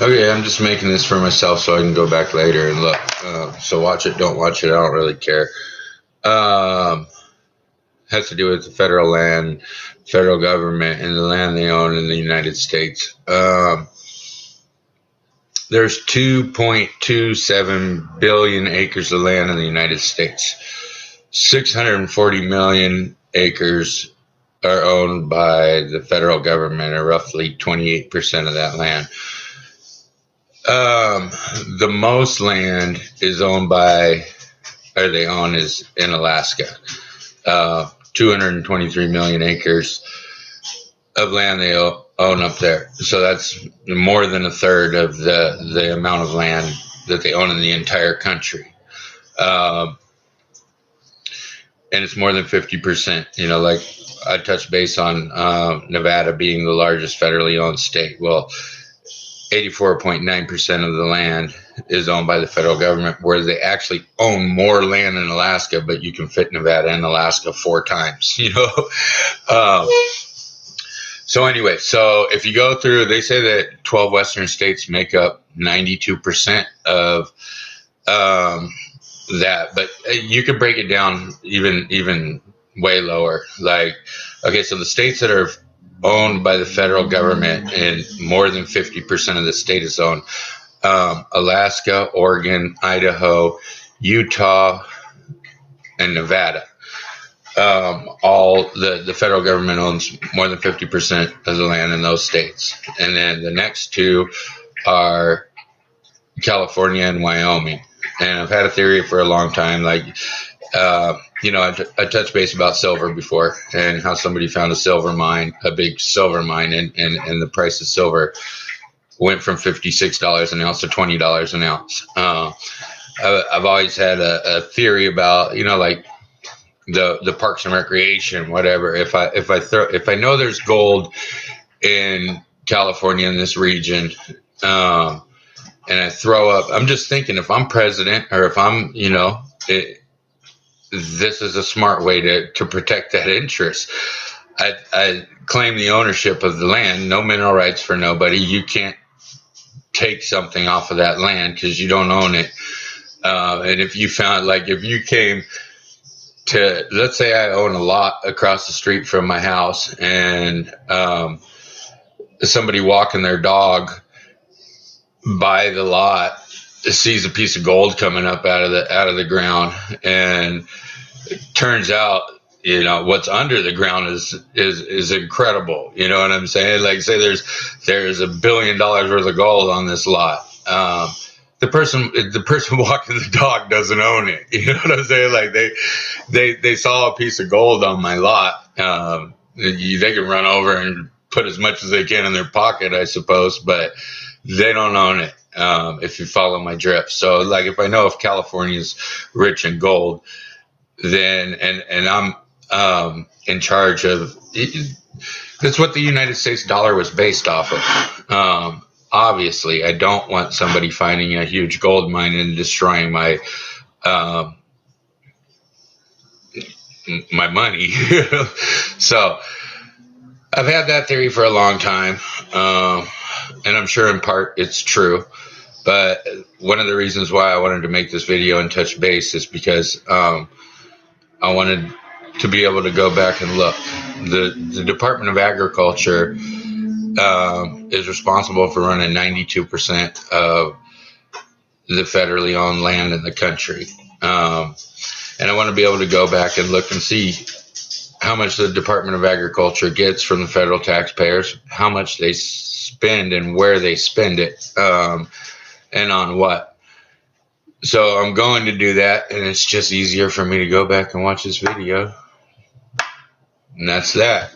Okay, I'm just making this for myself so I can go back later and look. So watch it, don't watch it. I don't really care. Um, has to do with the federal land, federal government, and the land they own in the United States. There's 2.27 billion acres of land in the United States. 640 million acres are owned by the federal government, or roughly 28% of that land. The most land is owned by, or they own, is in Alaska. 223 million acres of land they own up there. So that's more than a third of the amount of land that they own in the entire country. And it's more than 50%. You know, like I touched base on Nevada being the largest federally owned state. Well, 84.9% of the land is owned by the federal government, where they actually own more land in Alaska, but you can fit Nevada and Alaska 4 times, you know? So anyway, so if you go through, they say that 12 Western states make up 92% of that, but you could break it down even way lower. Like, okay, so the states that are owned by the federal government, and more than 50% of the state is owned: Alaska, Oregon, Idaho, Utah, and Nevada. All the federal government owns more than 50% of the land in those states. And then the next two are California and Wyoming. And I've had a theory for a long time, like, you know, I touched base about silver before, and how somebody found a silver mine, a big silver mine, and the price of silver went from $56 an ounce to $20 an ounce. I've always had a theory about, you know, like the Parks and Recreation, whatever. If I know there's gold in California, in this region, and I throw up, I'm just thinking, if I'm president, or if I'm, you know, this is a smart way to protect that interest. I claim the ownership of the land, no mineral rights for nobody. You can't take something off of that land because you don't own it. And if you found, like, if you came to, let's say I own a lot across the street from my house, and somebody walking their dog by the lot sees a piece of gold coming up out of the ground, and it turns out, you know, what's under the ground is incredible. You know what I'm saying? Like, say there's $1 billion worth of gold on this lot. The person walking the dog doesn't own it. You know what I'm saying? Like, they saw a piece of gold on my lot. They can run over and put as much as they can in their pocket, I suppose, but they don't own it. If you follow my drift. So, like, if I know if California's rich in gold, then and I'm in charge of it, that's what the United States dollar was based off of. Obviously, I don't want somebody finding a huge gold mine and destroying my money. So I've had that theory for a long time, and I'm sure in part it's true. But one of the reasons why I wanted to make this video and touch base is because I wanted to be able to go back and look. The Department of Agriculture is responsible for running 92% of the federally owned land in the country. And I want to be able to go back and look and see how much the Department of Agriculture gets from the federal taxpayers, how much they spend and where they spend it, and on what. So I'm going to do that, and it's just easier for me to go back and watch this video. And that's that.